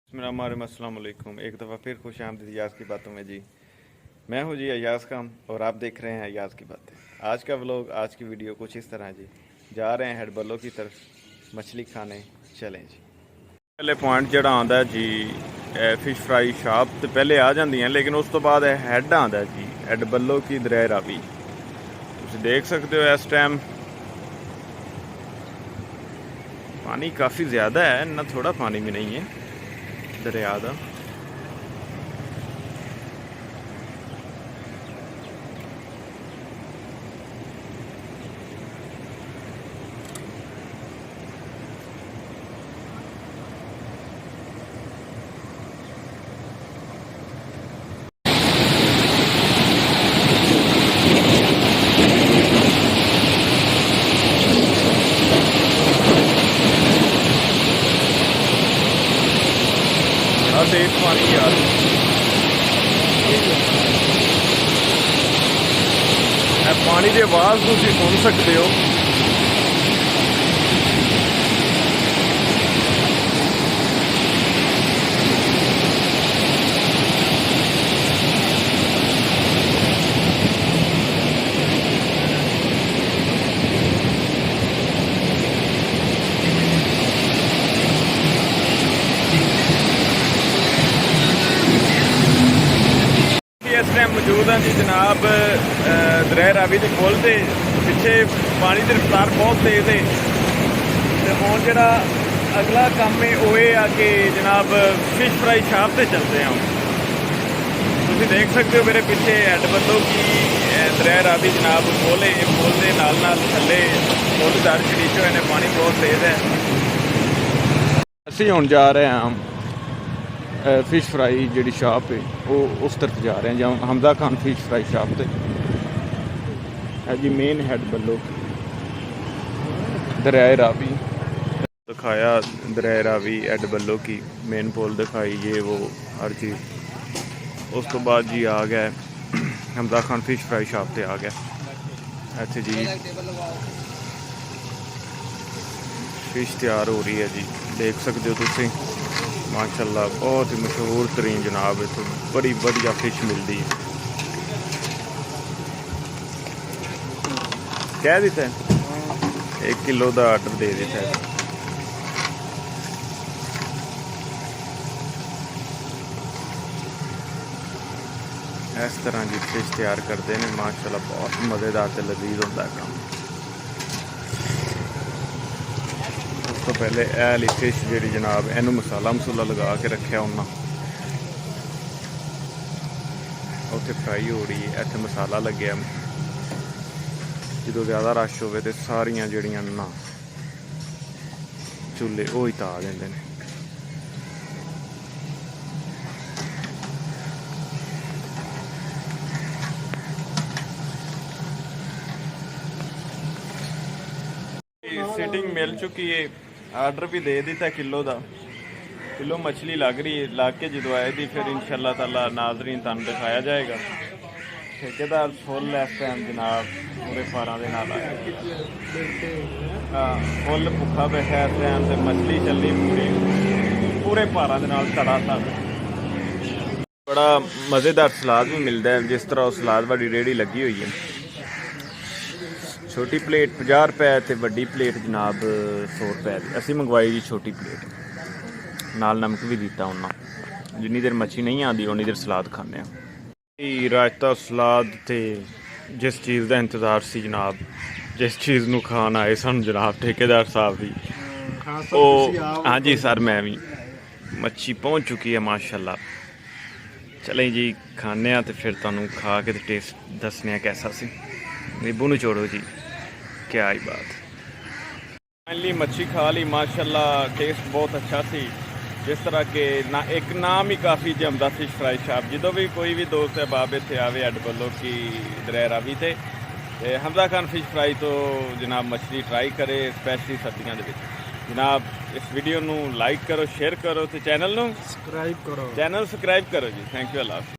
अस्सलाम वालेकुम। एक दफ़ा फिर खुश आमदीद अयाज़ की बातों में जी। मैं हूँ जी अयाज़ खान और आप देख रहे हैं अयाज़ की बातें। आज का व्लॉग, आज की वीडियो कुछ इस तरह जी। जा रहे हैं हेडबलो की तरफ मछली खाने, चलें जी। पहले पॉइंट जड़ा आंदा जी फिश फ्राई शॉप तो पहले आ जाती हैं, लेकिन उस तो बाद हैड आंदा जी हेडबलो की दरिया रावी। तुम देख सकते हो इस टाइम पानी काफ़ी ज़्यादा है, ना थोड़ा पानी भी नहीं है दरिया का। तेज पानी यार, पानी की आवाज़ तुम सुन सकते हो। इस टाइम मौजूद हैं जी जनाब दरिया रावी के पुल से पिछे पानी की रफ्तार बहुत तेज़ है। तो हूँ जो अगला काम है वो ये कि जनाब फिश फ्राई शॉप से चलते हैं। तुम देख सकते हो मेरे पीछे हेडबलो की दरिया रावी जनाब पुल है। पुल के नाल थले पुल दर शरीशो ने पानी बहुत तेज़ है। असी हुण जा रहे हैं फिश फ्राई जी शॉप है वो उस तरफ जा रहे हैं, जहाँ Hamza Khan fish fry shop से है जी मेन हेडबलो दरिया रावी दिखाया। दरिया रावी हेडबलो की मेन पोल दिखाई, ये वो हर चीज़। उस तो बाद जी आ गया Hamza Khan fish fry shop से आ गया। अच्छा जी फिश तैयार हो रही है जी, देख सकते हो तुम माशाल्लाह। बहुत ही मशहूर तरीन जनाब, इतों बड़ी बढ़िया फिश मिलती है। कह दिता है 1 किलो का आर्डर दे दिता है। इस तरह की फिश तैयार करते हैं माशाल्लाह, बहुत मज़ेदार ते लजीज होता है काम। तो पहले ए वाली फिश जी जनाब इनू मसाला मसूला लगा के रखा उन्हें, उत्थे फ्राई हो रही है। इतने मसाला लगे, जो ज़्यादा रश हो तो सारिया जड़ियाँ ना चूल्हे वो ही ता देंगे ने। सीटिंग मिल चुकी है, आर्डर भी दे दिता किलो मछली लग रही है। लग के जो आएगी फिर इंशाअल्लाह ताला नाजरीन तुम दिखाया जाएगा। ठेकेदार फुल इस टाइम जनाब पूरे पारा के नाल आया, हाँ फुल भुखा बैठा इस टाइम से। मछली चलनी पूरे पारा के नाल तड़ातड़। बड़ा मज़ेदार सलाद भी मिलता है, जिस तरह सलाद वाली रेहड़ी लगी हुई है। छोटी प्लेट 50 रुपए तो वड्डी प्लेट जनाब 100 रुपए की। असी मंगवाई जी छोटी प्लेट, नाल नमक भी दिता उन्होंने। जिन्नी देर मच्छी नहीं आती उन्नी देर सलाद खाने। रायता सलाद ते जिस चीज़ का इंतज़ार से जनाब, जिस चीज़ को खान आए सन जनाब ठेकेदार साहब भी, हाँ जी सर मैं भी मच्छी पहुँच चुकी है माशाल्लाह। चलें जी खाने तो फिर तुहानू खा के टेस्ट दसने कैसा सी। नींबू निचोड़ो जी, क्या ही बात। फाइनली मच्छी खा ली माशाल्लाह, टेस्ट बहुत अच्छा सी। जिस तरह के ना एक नाम ही काफ़ी जमदा फिश फ्राई शॉप। जो भी कोई भी दोस्त है बाब इतने आवे हेडबलो की दरिया रावी से हमजा खान फिश फ्राई तो जनाब मछली ट्राई करे, स्पैशली सर्दियों के जनाब। इस वीडियो को लाइक करो, शेयर करो तो चैनल सब्सक्राइब करो जी। Thank you Allah.